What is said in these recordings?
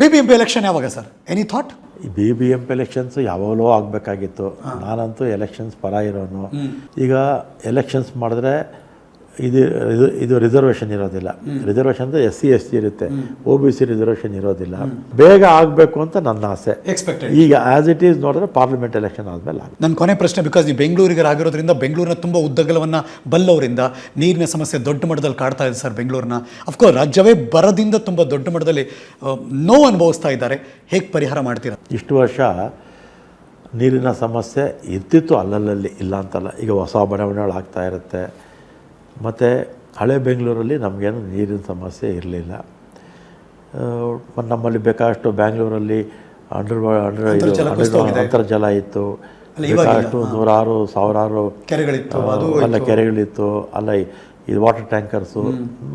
BBMP election ಯಾವಾಗ sir? Any thought? ಈ BBMP elections ಯಾವಾಗಲೂ ಆಗಬೇಕಾಗಿತ್ತು. ನಾನಂತೂ ಎಲೆಕ್ಷನ್ಸ್ ಪರ ಇರೋನು. ಈಗ ಎಲೆಕ್ಷನ್ಸ್ ಮಾಡಿದ್ರೆ ಇದು ರಿಸರ್ವೇಷನ್ ಇರೋದಿಲ್ಲ. ರಿಸರ್ವೇಷನ್ ಅಂದರೆ SC ST ಇರುತ್ತೆ, OBC ರಿಸರ್ವೇಷನ್ ಇರೋದಿಲ್ಲ. ಬೇಗ ಆಗಬೇಕು ಅಂತ ನನ್ನ ಆಸೆ. ಈಗ ಆಸ್ ಇಟ್ ಈಸ್ ನೋಡಿದ್ರೆ ಪಾರ್ಲಿಮೆಂಟ್ ಎಲೆಕ್ಷನ್ ಆದಮೇಲೆ ನನ್ನ ಕೊನೆ ಪ್ರಶ್ನೆ, ಬಿಕಾಸ್ ನೀವು ಬೆಂಗಳೂರಿಗೆ ಆಗಿರೋದ್ರಿಂದ ಬೆಂಗಳೂರಿನ ತುಂಬ ಉದ್ದಗಲವನ್ನು ಬಲ್ಲವರಿಂದ ನೀರಿನ ಸಮಸ್ಯೆ ದೊಡ್ಡ ಮಟ್ಟದಲ್ಲಿ ಕಾಡ್ತಾ ಇದೆ ಸರ್ ಬೆಂಗಳೂರಿನ. ಅಫ್ಕೋರ್ಸ್ ರಾಜ್ಯವೇ ಬರದಿಂದ ತುಂಬ ದೊಡ್ಡ ಮಟ್ಟದಲ್ಲಿ ನೋವು ಅನುಭವಿಸ್ತಾ ಇದ್ದಾರೆ. ಹೇಗೆ ಪರಿಹಾರ ಮಾಡ್ತೀರಾ? ಇಷ್ಟು ವರ್ಷ ನೀರಿನ ಸಮಸ್ಯೆ ಇರ್ತಿತ್ತು, ಅಲ್ಲಲ್ಲಿ ಇಲ್ಲ ಅಂತಲ್ಲ. ಈಗ ಹೊಸ ಬಡಾವಣೆಗಳು ಆಗ್ತಾ ಇರುತ್ತೆ. ಮತ್ತು ಹಳೆ ಬೆಂಗಳೂರಲ್ಲಿ ನಮಗೇನು ನೀರಿನ ಸಮಸ್ಯೆ ಇರಲಿಲ್ಲ. ನಮ್ಮಲ್ಲಿ ಬೇಕಾದಷ್ಟು ಬ್ಯಾಂಗ್ಳೂರಲ್ಲಿ ಅಂತರ್ಜಲ ಇತ್ತು. ಬೇಕಾದಷ್ಟು ನೂರಾರು ಸಾವಿರಾರು ಕೆರೆಗಳಿತ್ತು. ಅಲ್ಲ ಇದು ವಾಟರ್ ಟ್ಯಾಂಕರ್ಸು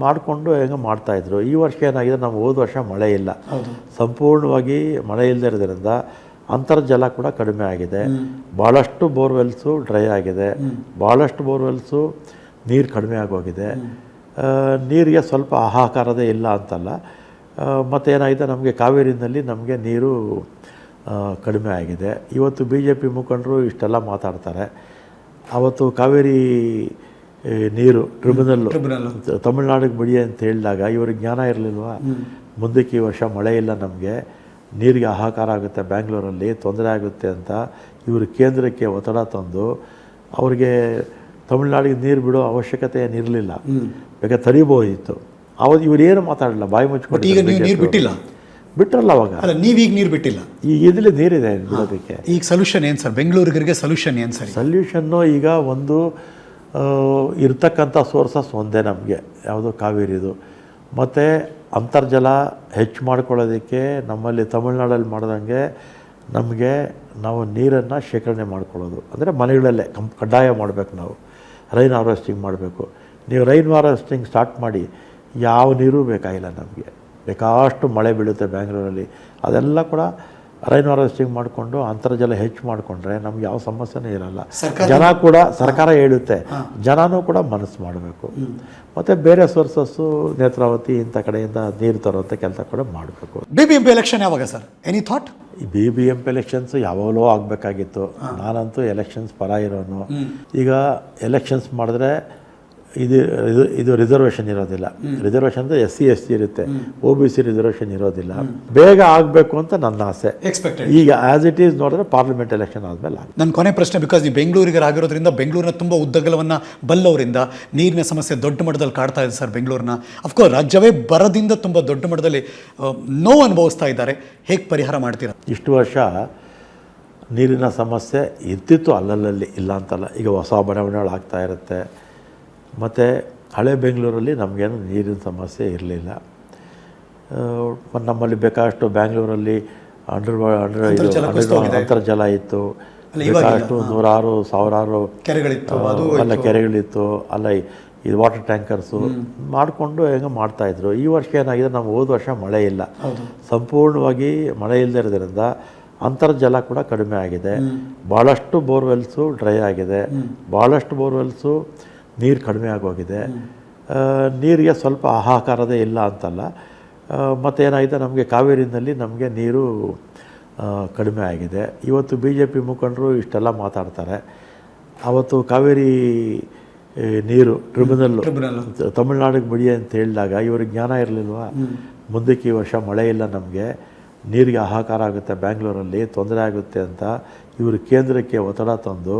ಮಾಡಿಕೊಂಡು ಹೆಂಗೆ ಮಾಡ್ತಾಯಿದ್ರು. ಈ ವರ್ಷ ಏನಾಗಿದೆ, ನಾವು ಹೋದ ವರ್ಷ ಮಳೆ ಇಲ್ಲ, ಸಂಪೂರ್ಣವಾಗಿ ಮಳೆ ಇಲ್ಲದೆ ಇರೋದ್ರಿಂದ ಅಂತರ್ಜಲ ಕೂಡ ಕಡಿಮೆ ಆಗಿದೆ. ಭಾಳಷ್ಟು ಬೋರ್ವೆಲ್ಸು ಡ್ರೈ ಆಗಿದೆ. ಭಾಳಷ್ಟು ಬೋರ್ವೆಲ್ಸು ನೀರು ಕಡಿಮೆ ಆಗೋಗಿದೆ. ನೀರಿಗೆ ಸ್ವಲ್ಪ ಹಾಹಾಕಾರದೇ ಇಲ್ಲ ಅಂತಲ್ಲ. ಮತ್ತು ಏನಾಗಿದೆ, ನಮಗೆ ಕಾವೇರಿನಲ್ಲಿ ನಮಗೆ ನೀರು ಕಡಿಮೆ ಆಗಿದೆ. ಇವತ್ತು BJP ಮುಖಂಡರು ಇಷ್ಟೆಲ್ಲ ಮಾತಾಡ್ತಾರೆ. ಆವತ್ತು ಕಾವೇರಿ ನೀರು ಟ್ರಿಬ್ಯುನಲ್ಲು ತಮಿಳ್ನಾಡಿಗೆ ಬಿಡಿ ಅಂತ ಹೇಳಿದಾಗ ಇವ್ರಿಗೆ ಜ್ಞಾನ ಇರಲಿಲ್ವಾ? ಮುಂದಕ್ಕೆ ಈ ವರ್ಷ ಮಳೆ ಇಲ್ಲ, ನಮಗೆ ನೀರಿಗೆ ಹಾಹಾಕಾರ ಆಗುತ್ತೆ, ಬ್ಯಾಂಗ್ಳೂರಲ್ಲಿ ತೊಂದರೆ ಆಗುತ್ತೆ ಅಂತ ಇವರು ಕೇಂದ್ರಕ್ಕೆ ಒತ್ತಡ ತಂದು ಅವ್ರಿಗೆ ತಮಿಳ್ನಾಡಿಗೆ ನೀರು ಬಿಡೋ ಅವಶ್ಯಕತೆ ಏನಿರಲಿಲ್ಲ, ಬೇಕಾದ್ರೆ ತರಿಬೋದಿತ್ತು. ಅವತ್ತು ಇವ್ರು ಏನು ಮಾತಾಡಲಿಲ್ಲ, ಬಾಯಿ ಮುಚ್ಕೊಂಡು. ಈಗ ನೀರು ಬಿಟ್ಟಿಲ್ಲ, ಬಿಟ್ಟರಲ್ಲ ಅವಾಗ. ಅಲ್ಲ, ನೀವೀಗ ನೀರು ಬಿಟ್ಟಿಲ್ಲ, ಈಗ ಇದರಲ್ಲಿ ನೀರಿದೆ ಬಿಡೋದಕ್ಕೆ. ಈಗ ಸೊಲ್ಯೂಷನ್ ಏನು ಸರ್? ಬೆಂಗಳೂರಿಗರಿಗೆ ಸೊಲ್ಯೂಷನ್ ಏನು ಸರ್? ಸೊಲ್ಯೂಷನ್ನು ಈಗ ಒಂದು ಇರ್ತಕ್ಕಂಥ ಸೋರ್ಸಸ್ ಒಂದೇ ನಮಗೆ, ಯಾವುದು ಕಾವೇರಿದು. ಮತ್ತು ಅಂತರ್ಜಲ ಹೆಚ್ಚು ಮಾಡ್ಕೊಳ್ಳೋದಕ್ಕೆ ನಮ್ಮಲ್ಲಿ ತಮಿಳ್ನಾಡಲ್ಲಿ ಮಾಡ್ದಂಗೆ ನಮಗೆ ನಾವು ನೀರನ್ನು ಶೇಖರಣೆ ಮಾಡ್ಕೊಳ್ಳೋದು ಅಂದರೆ ಮನೆಗಳಲ್ಲೇ ಕಡ್ಡಾಯ ಮಾಡಬೇಕು. ನಾವು ರೈನ್ ಹಾರ್ವೆಸ್ಟಿಂಗ್ ಮಾಡಬೇಕು. ನೀವು ರೈನ್ ಹಾರ್ವೆಸ್ಟಿಂಗ್ ಸ್ಟಾರ್ಟ್ ಮಾಡಿ, ಯಾವ ನೀರೂ ಬೇಕಾಗಿಲ್ಲ ನಮಗೆ. ಬೇಕಾಷ್ಟು ಮಳೆ ಬೀಳುತ್ತೆ ಬ್ಯಾಂಗ್ಳೂರಲ್ಲಿ, ಅದೆಲ್ಲ ಕೂಡ ರೈನ್ ಹಾರ್ವೆಸ್ಟಿಂಗ್ ಮಾಡಿಕೊಂಡು ಅಂತರ್ಜಲ ಹೆಚ್ಚು ಮಾಡಿಕೊಂಡ್ರೆ ನಮ್ಗೆ ಯಾವ ಸಮಸ್ಯೆನೂ ಇರಲ್ಲ. ಜನ ಕೂಡ, ಸರ್ಕಾರ ಹೇಳುತ್ತೆ, ಜನನೂ ಕೂಡ ಮನಸ್ಸು ಮಾಡಬೇಕು. ಮತ್ತು ಬೇರೆ ಸೋರ್ಸಸ್ಸು ನೇತ್ರಾವತಿ ಇಂಥ ಕಡೆಯಿಂದ ನೀರು ತರುವಂಥ ಕೆಲಸ ಕೂಡ ಮಾಡಬೇಕು. BBMP ಎಲೆಕ್ಷನ್ ಯಾವಾಗ ಸರ್? Any thought? ಈ BBMP ಎಲೆಕ್ಷನ್ಸ್ ಯಾವಾಗಲೂ ಆಗಬೇಕಾಗಿತ್ತು. ನಾನಂತೂ ಎಲೆಕ್ಷನ್ಸ್ ಪರ ಇರೋನು. ಈಗ ಎಲೆಕ್ಷನ್ಸ್ ಮಾಡಿದ್ರೆ ಇದು ರಿಸರ್ವೇಷನ್ ಇರೋದಿಲ್ಲ. ರಿಸರ್ವೇಷನ್ ಅಂದರೆ SC ST ಇರುತ್ತೆ, OBC ರಿಸರ್ವೇಷನ್ ಇರೋದಿಲ್ಲ. ಬೇಗ ಆಗಬೇಕು ಅಂತ ನನ್ನ ಆಸೆ. ಈಗ ಆಸ್ ಇಟ್ ಈಸ್ ನೋಡಿದ್ರೆ ಪಾರ್ಲಿಮೆಂಟ್ ಎಲೆಕ್ಷನ್ ಆದಮೇಲೆ. ನನ್ನ ಕೊನೆ ಪ್ರಶ್ನೆ, ಬಿಕಾಸ್ ನೀವು ಬೆಂಗಳೂರಿಗೆ ಆಗಿರೋದ್ರಿಂದ ಬೆಂಗಳೂರಿನ ತುಂಬ ಉದ್ದಗಲವನ್ನು ಬಲ್ಲವರಿಂದ ನೀರಿನ ಸಮಸ್ಯೆ ದೊಡ್ಡ ಮಟ್ಟದಲ್ಲಿ ಕಾಡ್ತಾ ಇದೆ ಸರ್ ಬೆಂಗಳೂರಿನ. ಅಫ್ಕೋರ್ಸ್ ರಾಜ್ಯವೇ ಬರದಿಂದ ತುಂಬ ದೊಡ್ಡ ಮಟ್ಟದಲ್ಲಿ ನೋವು ಅನುಭವಿಸ್ತಾ ಇದ್ದಾರೆ. ಹೇಗೆ ಪರಿಹಾರ ಮಾಡ್ತೀರಾ? ಇಷ್ಟು ವರ್ಷ ನೀರಿನ ಸಮಸ್ಯೆ ಇರ್ತಿತ್ತು, ಅಲ್ಲಲ್ಲಿ ಇಲ್ಲ ಅಂತಲ್ಲ. ಈಗ ಹೊಸ ಬಡಾವಣೆಗಳು ಆಗ್ತಾ ಇರುತ್ತೆ. ಮತ್ತು ಹಳೆ ಬೆಂಗಳೂರಲ್ಲಿ ನಮಗೇನು ನೀರಿನ ಸಮಸ್ಯೆ ಇರಲಿಲ್ಲ. ನಮ್ಮಲ್ಲಿ ಬೇಕಾದಷ್ಟು ಬ್ಯಾಂಗ್ಳೂರಲ್ಲಿ ಅಂತರ್ಜಲ ಇತ್ತು. ಬೇಕಾದಷ್ಟು ನೂರಾರು ಸಾವಿರಾರು ಕೆರೆಗಳಿತ್ತು. ಅಲ್ಲ ಇದು ವಾಟರ್ ಟ್ಯಾಂಕರ್ಸು ಮಾಡಿಕೊಂಡು ಹೆಂಗೆ ಮಾಡ್ತಾಯಿದ್ರು. ಈ ವರ್ಷ ಏನಾಗಿದೆ, ನಾವು ಹೋದ ವರ್ಷ ಮಳೆ ಇಲ್ಲ, ಸಂಪೂರ್ಣವಾಗಿ ಮಳೆ ಇಲ್ಲದೆ ಇರೋದ್ರಿಂದ ಅಂತರ್ಜಲ ಕೂಡ ಕಡಿಮೆ ಆಗಿದೆ. ಭಾಳಷ್ಟು ಬೋರ್ವೆಲ್ಸು ಡ್ರೈ ಆಗಿದೆ. ಭಾಳಷ್ಟು ಬೋರ್ವೆಲ್ಸು ನೀರು ಕಡಿಮೆ ಆಗೋಗಿದೆ. ನೀರಿಗೆ ಸ್ವಲ್ಪ ಹಾಹಾಕಾರದೇ ಇಲ್ಲ ಅಂತಲ್ಲ. ಮತ್ತು ಏನಾಗಿದೆ, ನಮಗೆ ಕಾವೇರಿನಲ್ಲಿ ನಮಗೆ ನೀರು ಕಡಿಮೆ ಆಗಿದೆ. ಇವತ್ತು BJP ಮುಖಂಡರು ಇಷ್ಟೆಲ್ಲ ಮಾತಾಡ್ತಾರೆ. ಆವತ್ತು ಕಾವೇರಿ ನೀರು ಟ್ರಿಬ್ಯುನಲ್ಲು ತಮಿಳ್ನಾಡಿಗೆ ಬಿಡಿ ಅಂತ ಹೇಳಿದಾಗ ಇವ್ರಿಗೆ ಜ್ಞಾನ ಇರಲಿಲ್ವಾ? ಮುಂದಕ್ಕೆ ಈ ವರ್ಷ ಮಳೆ ಇಲ್ಲ, ನಮಗೆ ನೀರಿಗೆ ಹಾಹಾಕಾರ ಆಗುತ್ತೆ, ಬ್ಯಾಂಗ್ಳೂರಲ್ಲಿ ತೊಂದರೆ ಆಗುತ್ತೆ ಅಂತ ಇವರು ಕೇಂದ್ರಕ್ಕೆ ಒತ್ತಡ ತಂದು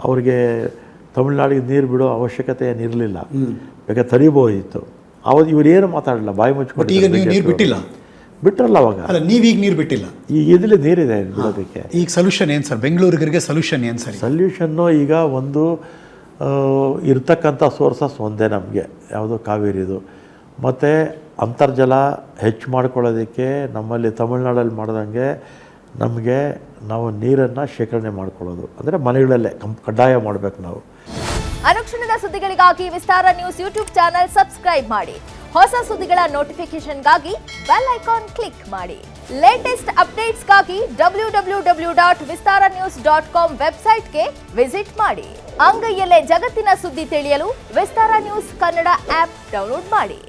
ಅವ್ರಿಗೆ ತಮಿಳ್ನಾಡಿಗೆ ನೀರು ಬಿಡೋ ಅವಶ್ಯಕತೆ ಏನಿರಲಿಲ್ಲ, ಬೇಕಾದ್ರೆ ತರಿಬೋದಿತ್ತು. ಅವತ್ತು ಇವ್ರು ಏನು ಮಾತಾಡಲಿಲ್ಲ, ಬಾಯಿ ಮುಚ್ಕೊಂಡು. ಈಗ ನೀರು ಬಿಟ್ಟಿಲ್ಲ, ಬಿಟ್ಟರಲ್ಲ ಅವಾಗ. ಅಲ್ಲ, ನೀವೀಗ ನೀರು ಬಿಟ್ಟಿಲ್ಲ, ಈಗ ಇದರಲ್ಲಿ ನೀರಿದೆ ಬಿಡೋದಕ್ಕೆ. ಈಗ ಸೊಲ್ಯೂಷನ್ ಏನು ಸರ್? ಬೆಂಗಳೂರಿಗರಿಗೆ ಸೊಲ್ಯೂಷನ್ ಏನು ಸರ್? ಸೊಲ್ಯೂಷನ್ನು ಈಗ ಒಂದು ಇರ್ತಕ್ಕಂಥ ಸೋರ್ಸಸ್ ಒಂದೇ ನಮಗೆ, ಯಾವುದು ಕಾವೇರಿದು. ಮತ್ತು ಅಂತರ್ಜಲ ಹೆಚ್ಚು ಮಾಡ್ಕೊಳ್ಳೋದಕ್ಕೆ ನಮ್ಮಲ್ಲಿ ತಮಿಳ್ನಾಡಲ್ಲಿ ಮಾಡ್ದಂಗೆ ನಮಗೆ ನಾವು ನೀರನ್ನು ಶೇಖರಣೆ ಮಾಡ್ಕೊಳ್ಳೋದು ಅಂದರೆ ಮನೆಗಳಲ್ಲೇ ಕಡ್ಡಾಯ ಮಾಡಬೇಕು ನಾವು. ಅನುಕ್ಷಣದ ಸುದ್ದಿಗಳಿಗಾಗಿ ವಿಸ್ತಾರ ನ್ಯೂಸ್ ಯೂಟ್ಯೂಬ್ ಚಾನೆಲ್ ಸಬ್ಸ್ಕ್ರೈಬ್ ಮಾಡಿ. ಹೊಸ ಸುದ್ದಿಗಳ ನೋಟಿಫಿಕೇಶನ್ಗಾಗಿ ಬೆಲ್ ಐಕಾನ್ ಕ್ಲಿಕ್ ಮಾಡಿ. ಲೇಟೆಸ್ಟ್ ಅಪ್ಡೇಟ್ಸ್ಗಾಗಿ www.vistaranews.com ವೆಬ್ಸೈಟ್ಗೆ ವಿಸಿಟ್ ಮಾಡಿ. ಅಂಗೈಯಲ್ಲೇ ಜಗತ್ತಿನ ಸುದ್ದಿ ತಿಳಿಯಲು ವಿಸ್ತಾರ ನ್ಯೂಸ್ ಕನ್ನಡ ಆಪ್ ಡೌನ್ಲೋಡ್ ಮಾಡಿ.